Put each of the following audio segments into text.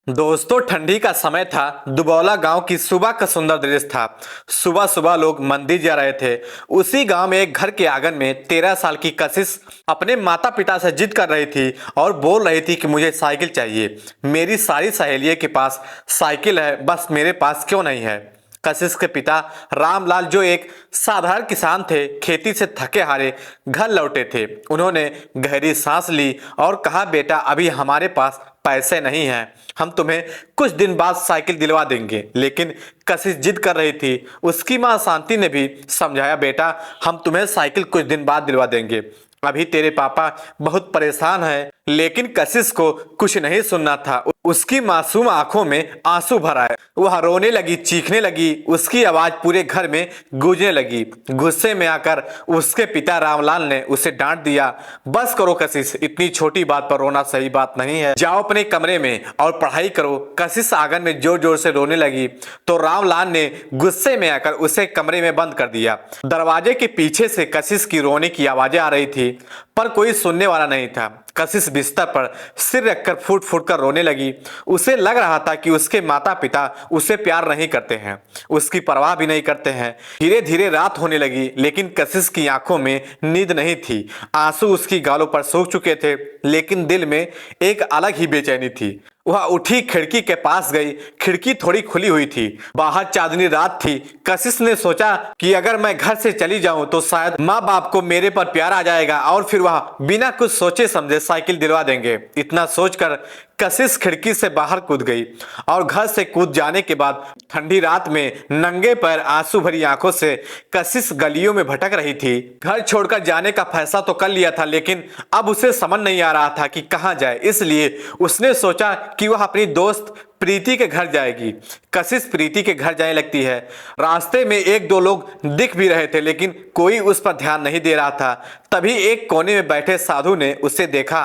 दोस्तों, ठंडी का समय था। दुबौला गांव की सुबह का सुंदर दृश्य था। सुबह सुबह लोग मंदिर जा रहे थे। उसी गांव में एक घर के आंगन में 13 साल की कशिश अपने माता पिता से जिद कर रही थी और बोल रही थी कि मुझे साइकिल चाहिए। मेरी सारी सहेलियों के पास साइकिल है, बस मेरे पास क्यों नहीं है। कशिश के पिता रामलाल, जो एक साधारण किसान थे, खेती से थके हारे घर लौटे थे। उन्होंने गहरी सांस ली और कहा, बेटा, अभी हमारे पास पैसे नहीं हैं। हम तुम्हें कुछ दिन बाद साइकिल दिलवा देंगे। लेकिन कशिश जिद कर रही थी। उसकी मां शांति ने भी समझाया, बेटा, हम तुम्हें साइकिल कुछ दिन बाद दिलवा देंगे। अभी तेरे पापा बहुत परेशान हैं। लेकिन कशिश को कुछ नहीं सुनना था। उसकी मासूम आंखों में आंसू भर आए। वह रोने लगी, चीखने लगी। उसकी आवाज पूरे घर में गूंजने लगी। गुस्से में आकर उसके पिता रामलाल ने उसे डांट दिया, बस करो कशिश, इतनी छोटी बात पर रोना सही बात नहीं है। जाओ अपने कमरे में और पढ़ाई करो। कशिश आंगन में जोर जोर से रोने लगी तो रामलाल ने गुस्से में आकर उसे कमरे में बंद कर दिया। दरवाजे के पीछे से कशिश की रोने की आवाजें आ रही थी, पर कोई सुनने वाला नहीं था। कशिश बिस्तर पर सिर रखकर फूट फूट कर रोने लगी। उसे लग रहा था कि उसके माता पिता उसे प्यार नहीं करते हैं, उसकी परवाह भी नहीं करते हैं। धीरे धीरे रात होने लगी, लेकिन कशिश की आंखों में नींद नहीं थी। आंसू उसकी गालों पर सूख चुके थे, लेकिन दिल में एक अलग ही बेचैनी थी। वह उठी, खिड़की के पास गई। खिड़की थोड़ी खुली हुई थी। बाहर चांदनी रात थी। कशिश ने सोचा कि अगर मैं घर से चली जाऊं तो शायद माँ बाप को मेरे पर प्यार आ जाएगा और फिर वह बिना कुछ सोचे समझे साइकिल दिलवा देंगे। इतना सोचकर कशिश खिड़की से बाहर कूद गई और घर से कूद जाने के बाद ठंडी रात में नंगे पैर, आंसू भरी आंखों से कशिश गलियों में भटक रही थी। घर छोड़कर जाने का फैसला तो कर लिया था, लेकिन अब उसे समझ नहीं आ रहा था कि कहां जाए। इसलिए उसने सोचा कि वह अपनी दोस्त प्रीति के घर जाएगी। कशिश प्रीति के घर जाने लगती है। रास्ते में एक दो लोग दिख भी रहे थे, लेकिन कोई उस पर ध्यान नहीं दे रहा था। तभी एक कोने में बैठे साधु ने उसे देखा।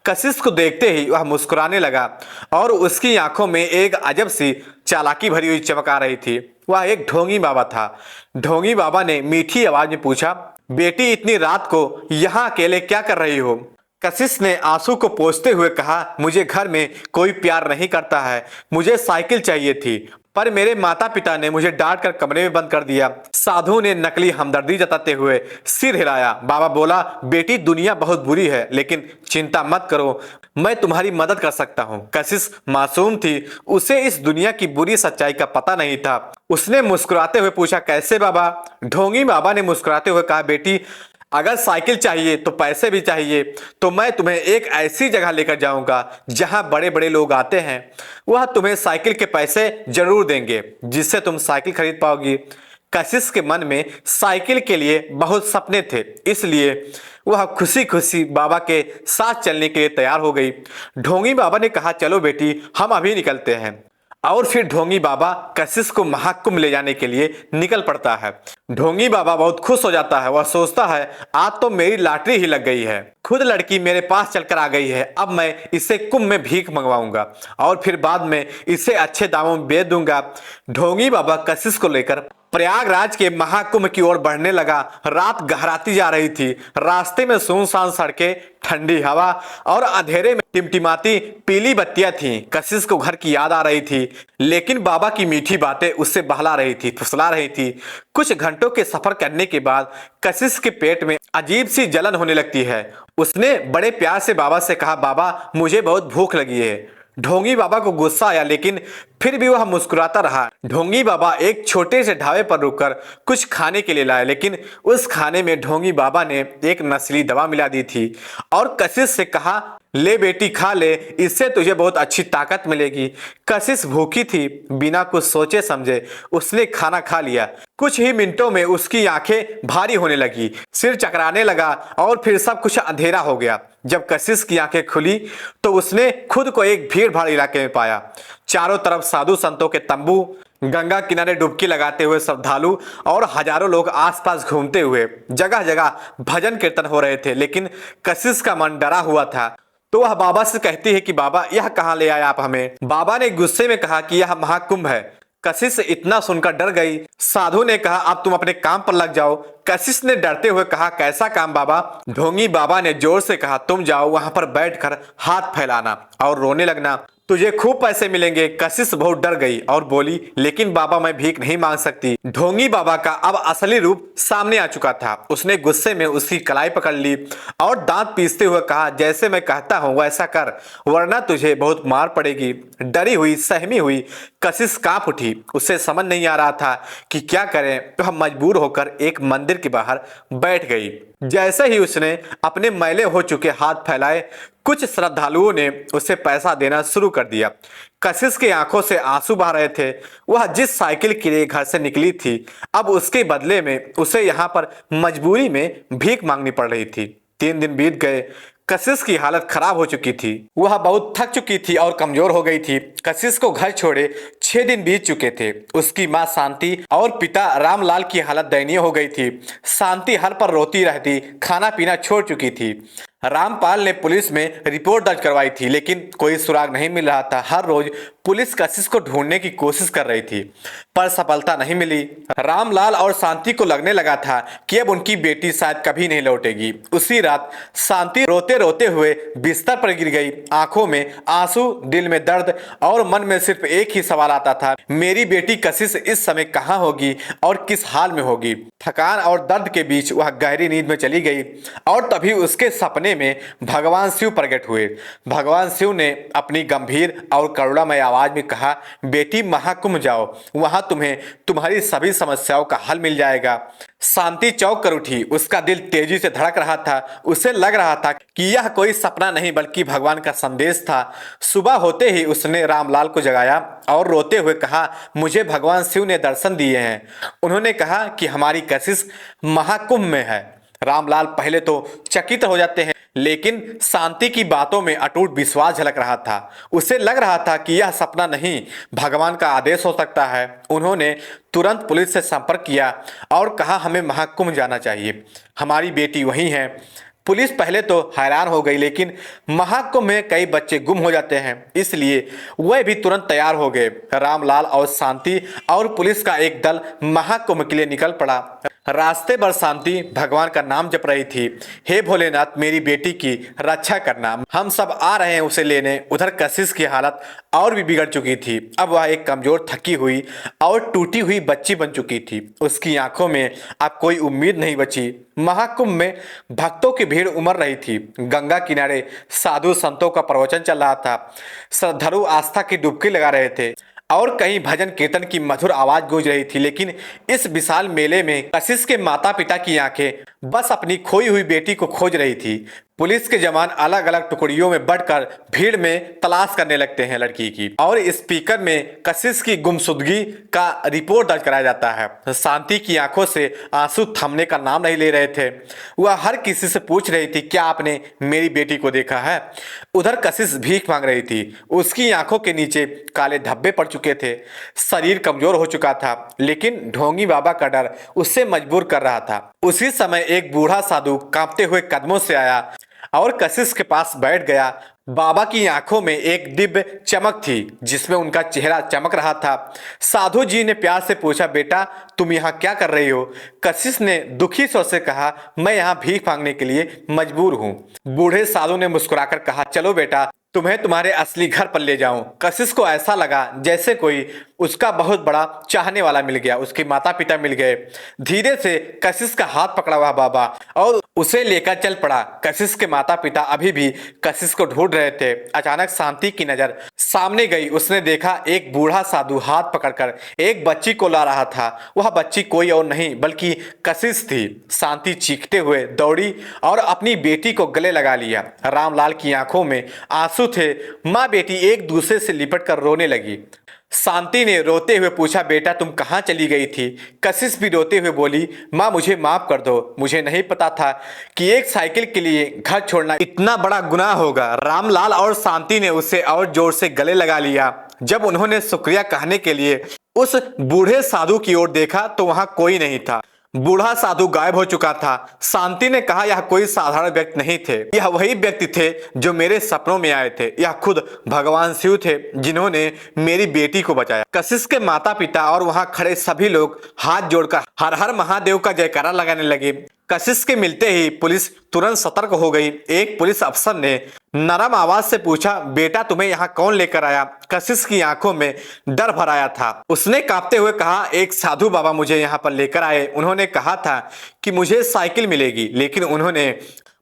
कशिश को देखते ही वह मुस्कुराने लगा और उसकी आंखों में एक अजब सी चालाकी भरी हुई चमक आ रही थी। वह एक ढोंगी बाबा था। ढोंगी बाबा ने मीठी आवाज में पूछा, बेटी, इतनी रात को यहाँ अकेले क्या कर रही हो। कशिश ने आंसू को पोंछते हुए कहा, मुझे घर में कोई प्यार नहीं करता है। मुझे साइकिल चाहिए थी, पर मेरे माता पिता ने मुझे डांट कर कमरे में बंद कर दिया। साधु ने नकली हमदर्दी जताते हुए सिर हिलाया। बाबा बोला, बेटी, दुनिया बहुत बुरी है, लेकिन चिंता मत करो, मैं तुम्हारी मदद कर सकता हूँ। कशिश मासूम थी। उसे इस दुनिया की बुरी सच्चाई का पता नहीं था। उसने मुस्कुराते हुए पूछा, कैसे बाबा। ढोंगी बाबा ने मुस्कुराते हुए कहा, बेटी, अगर साइकिल चाहिए तो पैसे भी चाहिए, तो मैं तुम्हें एक ऐसी जगह लेकर जाऊंगा जहां बड़े बड़े लोग आते हैं। वह तुम्हें साइकिल के पैसे जरूर देंगे, जिससे तुम साइकिल खरीद पाओगी। कशिश के मन में साइकिल के लिए बहुत सपने थे, इसलिए वह खुशी खुशी बाबा के साथ चलने के लिए तैयार हो गई। ढोंगी बाबा ने कहा, चलो बेटी, हम अभी निकलते हैं। और फिर ढोंगी बाबा कशिश को महाकुंभ ले जाने के लिए निकल पड़ता है। ढोंगी बाबा बहुत खुश हो जाता है। वह सोचता है, आज तो मेरी लॉटरी ही लग गई है। खुद लड़की मेरे पास चलकर आ गई है। अब मैं इसे कुंभ में भीख मंगवाऊंगा और फिर बाद में इसे अच्छे दामों में बेच दूंगा। ढोंगी बाबा कशिश को लेकर प्रयागराज के महाकुंभ की ओर बढ़ने लगा। रात गहराती जा रही थी। रास्ते में सुनसान सड़कें, ठंडी हवा और अंधेरे में टिमटिमाती पीली बत्तियां थीं। कशिश को घर की याद आ रही थी, लेकिन बाबा की मीठी बातें उससे बहला रही थी, फुसला रही थी। कुछ घंटों के सफर करने के बाद कशिश के पेट में अजीब सी जलन होने लगती है। उसने बड़े प्यार से बाबा से कहा, बाबा, मुझे बहुत भूख लगी है। ढोंगी बाबा को गुस्सा आया, लेकिन फिर भी वह मुस्कुराता रहा। ढोंगी बाबा एक छोटे से ढाबे पर रुककर कुछ खाने के लिए लाए, लेकिन उस खाने में ढोंगी बाबा ने एक नस्ली दवा मिला दी थी और कशिश से कहा, ले बेटी, खा ले, इससे तुझे बहुत अच्छी ताकत मिलेगी। कशिश भूखी थी। बिना कुछ सोचे समझे उसने खाना खा लिया। कुछ ही मिनटों में उसकी आंखें भारी होने लगी, सिर चकराने लगा और फिर सब कुछ अंधेरा हो गया। जब कशिश की आंखें खुली तो उसने खुद को एक भीड़ भाड़ इलाके में पाया। चारों तरफ साधु संतों के तंबू, गंगा किनारे डुबकी लगाते हुए श्रद्धालु और हजारों लोग आसपास घूमते हुए। जगह जगह भजन कीर्तन हो रहे थे, लेकिन कशिश का मन डरा हुआ था। तो वह बाबा से कहती है कि बाबा, यह कहां ले आए आप हमें। बाबा ने गुस्से में कहा कि यह महाकुंभ है। कशिश इतना सुनकर डर गई। साधु ने कहा, अब तुम अपने काम पर लग जाओ। कशिश ने डरते हुए कहा, कैसा काम बाबा। ढोंगी बाबा ने जोर से कहा, तुम जाओ, वहां पर बैठकर हाथ फैलाना और रोने लगना। तुझे खूब पैसे मिलेंगे। कशिश बहुत डर गई और बोली, लेकिन बाबा मैं भीख नहीं मांग सकती। ढोंगी बाबा का अब असली रूप सामने आ चुका था। उसने गुस्से में उसकी कलाई पकड़ ली और दांत पीसते हुए कहा, जैसे मैं कहता हूँ वैसा कर, वरना तुझे बहुत मार पड़ेगी। डरी हुई सहमी हुई कशिश कांप उठी। उसे समझ नहीं आ रहा था कि क्या करें, तो हम मजबूर होकर एक मंदिर के बाहर बैठ गई। जैसे ही उसने अपने मैले हो चुके हाथ फैलाए, कुछ श्रद्धालुओं ने उसे पैसा देना शुरू कर दिया। कशिश की आंखों से आंसू बह रहे थे। वह जिस साइकिल के लिए घर से निकली थी, अब उसके बदले में उसे यहाँ पर मजबूरी में भीख मांगनी पड़ रही थी। 3 दिन बीत गए। कशिश की हालत खराब हो चुकी थी। वह बहुत थक चुकी थी और कमजोर हो गई थी। कशिश को घर छोड़े 6 दिन बीत चुके थे। उसकी माँ शांति और पिता रामलाल की हालत दयनीय हो गई थी। शांति हर पर रोती रहती, खाना पीना छोड़ चुकी थी। रामपाल ने पुलिस में रिपोर्ट दर्ज करवाई थी, लेकिन कोई सुराग नहीं मिल रहा था। हर रोज पुलिस कशिश को ढूंढने की कोशिश कर रही थी, पर सफलता नहीं मिली। रामलाल और शांति को लगने लगा था कि अब उनकी बेटी शायद कभी नहीं लौटेगी। उसी रात शांति रोते रोते हुए बिस्तर पर गिर गई। आंखों में आंसू, दिल में दर्द और मन में सिर्फ एक ही सवाल आता था, मेरी बेटी कशिश इस समय कहाँ होगी और किस हाल में होगी। थकान और दर्द के बीच वह गहरी नींद में चली गई और तभी उसके सपने में भगवान शिव प्रकट हुए। भगवान शिव ने अपनी गंभीर और करुणामय आवाज में कहा, बेटी महाकुंभ जाओ, वहां तुम्हें तुम्हारी सभी समस्याओं का हल मिल जाएगा। शांति चौंक कर उठी। उसका दिल तेजी से धड़क रहा था। उसे लग रहा था कि यह कोई सपना नहीं बल्कि भगवान का संदेश था। सुबह होते ही उसने रामलाल को जगाया और रोते हुए कहा, मुझे भगवान शिव ने दर्शन दिए हैं। उन्होंने कहा कि हमारी कशिश महाकुंभ में है। रामलाल पहले तो चकित हो जाते हैं, लेकिन शांति की बातों में अटूट विश्वास झलक रहा था। उसे लग रहा था कि यह सपना नहीं, भगवान का आदेश हो सकता है। उन्होंने तुरंत पुलिस से संपर्क किया और कहा, हमें महाकुंभ जाना चाहिए, हमारी बेटी वहीं है। पुलिस पहले तो हैरान हो गई, लेकिन महाकुंभ में कई बच्चे गुम हो जाते हैं, इसलिए वह भी तुरंत तैयार हो गए। रामलाल और शांति और पुलिस का एक दल महाकुंभ के लिए निकल पड़ा। रास्ते भर शांति भगवान का नाम जप रही थी, हे भोलेनाथ मेरी बेटी की रक्षा करना, हम सब आ रहे हैं उसे लेने। उधर कशिश की हालत और भी बिगड़ चुकी थी। अब वह एक कमजोर, थकी हुई और टूटी हुई बच्ची बन चुकी थी। उसकी आंखों में अब कोई उम्मीद नहीं बची। महाकुंभ में भक्तों की भीड़ उमड़ रही थी। गंगा किनारे साधु संतों का प्रवचन चल रहा था। श्रद्धालु आस्था की डुबकी लगा रहे थे और कहीं भजन कीर्तन की मधुर आवाज गूंज रही थी। लेकिन इस विशाल मेले में कशिश के माता पिता की आंखें बस अपनी खोई हुई बेटी को खोज रही थी। पुलिस के जवान अलग अलग टुकड़ियों में बढ़कर भीड़ में तलाश करने लगते हैं लड़की की, और स्पीकर में कशिश की गुमशुदगी का रिपोर्ट दर्ज कराया जाता है। शांति की आंखों से आंसू थमने का नाम नहीं ले रहे थे। वह हर किसी से पूछ रही थी, क्या आपने मेरी बेटी को देखा है। उधर कशिश भीख मांग रही थी। उसकी आंखों के नीचे काले धब्बे पड़ चुके थे, शरीर कमजोर हो चुका था, लेकिन ढोंगी बाबा का डर उससे मजबूर कर रहा था। उसी समय एक बूढ़ा साधु कांपते हुए कदमों से आया और कशिश के पास बैठ गया। बाबा की आंखों में एक दिव्य चमक थी, जिसमें उनका चेहरा चमक रहा था। साधु जी ने प्यार से पूछा, बेटा तुम यहाँ क्या कर रही हो। कशिश ने दुखी स्वर से कहा, मैं यहाँ भीख मांगने के लिए मजबूर हूँ। बूढ़े साधु ने मुस्कुराकर कहा, चलो बेटा तुम्हें तुम्हारे असली घर पर ले जाऊं। कशिश को ऐसा लगा जैसे कोई उसका बहुत बड़ा चाहने वाला मिल गया। उसके माता पिता मिल गए। धीरे से कशिश का हाथ पकड़ा हुआ बाबा और उसे लेकर चल पड़ा। कशिश के माता पिता अभी भी कशिश को ढूंढ रहे थे। अचानक शांति की नजर सामने गई। उसने देखा एक बूढ़ा साधु हाथ पकड़कर एक बच्ची को ला रहा था। वह बच्ची कोई और नहीं बल्कि कशिश थी। शांति चीखते हुए दौड़ी और अपनी बेटी को गले लगा लिया। रामलाल की आंखों में आंसू थे। माँ बेटी एक दूसरे से लिपट कर रोने लगी। शांति ने रोते हुए पूछा, बेटा तुम कहाँ चली गई थी। कशिश भी रोते हुए बोली, माँ मुझे माफ कर दो, मुझे नहीं पता था कि एक साइकिल के लिए घर छोड़ना इतना बड़ा गुनाह होगा। रामलाल और शांति ने उसे और जोर से गले लगा लिया। जब उन्होंने शुक्रिया कहने के लिए उस बूढ़े साधु की ओर देखा तो वहां कोई नहीं था। बूढ़ा साधु गायब हो चुका था। शांति ने कहा, यह कोई साधारण व्यक्ति नहीं थे, यह वही व्यक्ति थे जो मेरे सपनों में आए थे। यह खुद भगवान शिव थे जिन्होंने मेरी बेटी को बचाया। कशिश के माता पिता और वहां खड़े सभी लोग हाथ जोड़कर हर हर महादेव का जयकारा लगाने लगे। कशिश के मिलते ही पुलिस तुरंत सतर्क हो गई। एक पुलिस अफसर ने नरम आवाज से पूछा, बेटा तुम्हें यहाँ कौन लेकर आया? कशिश की आंखों में डर भर आया था। उसने कांपते हुए कहा, एक साधु बाबा मुझे यहाँ पर लेकर आए। उन्होंने कहा था कि मुझे साइकिल मिलेगी, लेकिन उन्होंने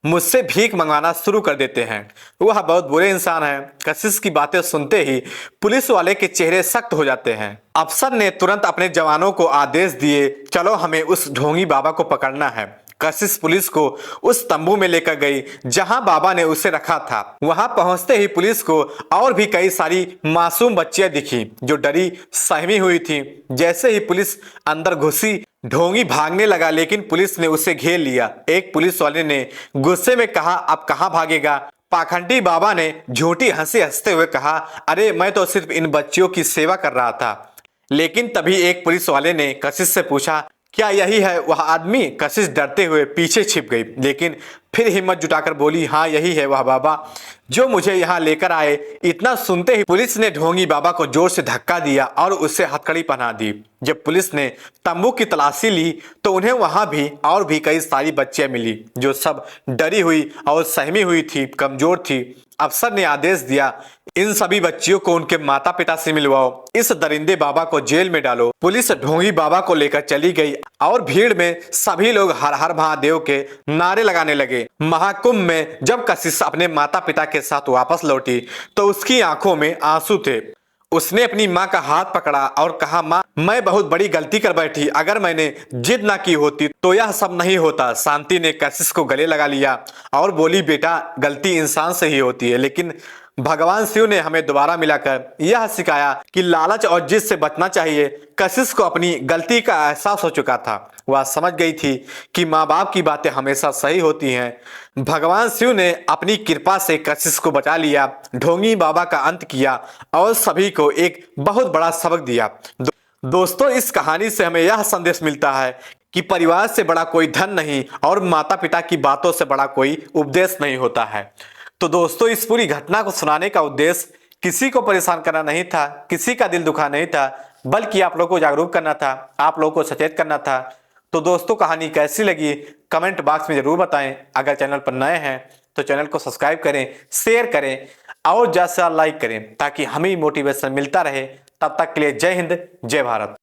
मुझसे भीख मंगवाना शुरू कर देते हैं। वह बहुत बुरे इंसान हैं। कशिश की बातें सुनते ही पुलिस वाले के चेहरे सख्त हो जाते हैं। अफसर ने तुरंत अपने जवानों को आदेश दिए, चलो हमें उस ढोंगी बाबा को पकड़ना है। कशिश पुलिस को उस तंबू में लेकर गई जहां बाबा ने उसे रखा था। वहां पहुंचते ही पुलिस को और भी कई सारी मासूम बच्चियां दिखी जो डरी सहमी हुई थी। जैसे ही पुलिस अंदर घुसी, ढोंगी भागने लगा, लेकिन पुलिस ने उसे घेर लिया। एक पुलिस वाले ने गुस्से में कहा, अब कहां भागेगा? पाखंडी बाबा ने झूठी हंसी हंसते हुए कहा, अरे मैं तो सिर्फ इन बच्चियों की सेवा कर रहा था। लेकिन तभी एक पुलिस वाले ने कशिश से पूछा, क्या यही है वह आदमी? कशिश डरते हुए पीछे छिप गई, लेकिन फिर हिम्मत जुटाकर बोली, हाँ यही है वह बाबा जो मुझे यहाँ लेकर आए। इतना सुनते ही पुलिस ने ढोंगी बाबा को जोर से धक्का दिया और उससे हथकड़ी पहना दी। जब पुलिस ने तंबू की तलाशी ली तो उन्हें वहां भी और भी कई सारी बच्चियां मिली जो सब डरी हुई और सहमी हुई थी, कमजोर थी। अफसर ने आदेश दिया, इन सभी बच्चियों को उनके माता पिता से मिलवाओ, इस दरिंदे बाबा को जेल में डालो। पुलिस ढोंगी बाबा को लेकर चली गई और भीड़ में सभी लोग हर हर महादेव के नारे लगाने लगे। महाकुंभ में जब कशिश अपने माता पिता के साथ वापस लौटी तो उसकी आंखों में आंसू थे। उसने अपनी माँ का हाथ पकड़ा और कहा, माँ मैं बहुत बड़ी गलती कर बैठी। अगर मैंने जिद ना की होती तो यह सब नहीं होता। शांति ने कशिश को गले लगा लिया और बोली, बेटा गलती इंसान से ही होती है, लेकिन भगवान शिव ने हमें दोबारा मिलाकर यह सिखाया कि लालच और जिद से बचना चाहिए। कशिश को अपनी गलती का एहसास हो चुका था। वह समझ गई थी कि माँ बाप की बातें हमेशा सही होती हैं। भगवान शिव ने अपनी कृपा से कशिश को बचा लिया, ढोंगी बाबा का अंत किया और सभी को एक बहुत बड़ा सबक दिया। दोस्तों, इस कहानी से हमें यह संदेश मिलता है कि परिवार से बड़ा कोई धन नहीं और माता पिता की बातों से बड़ा कोई उपदेश नहीं होता है। तो दोस्तों, इस पूरी घटना को सुनाने का उद्देश्य किसी को परेशान करना नहीं था, किसी का दिल दुखा नहीं था, बल्कि आप लोगों को जागरूक करना था, आप लोगों को सचेत करना था। तो दोस्तों, कहानी कैसी लगी कमेंट बॉक्स में जरूर बताएं। अगर चैनल पर नए हैं तो चैनल को सब्सक्राइब करें, शेयर करें और ज़्यादा से ज़्यादा लाइक करें ताकि हमें मोटिवेशन मिलता रहे। तब तक के लिए जय हिंद, जय भारत।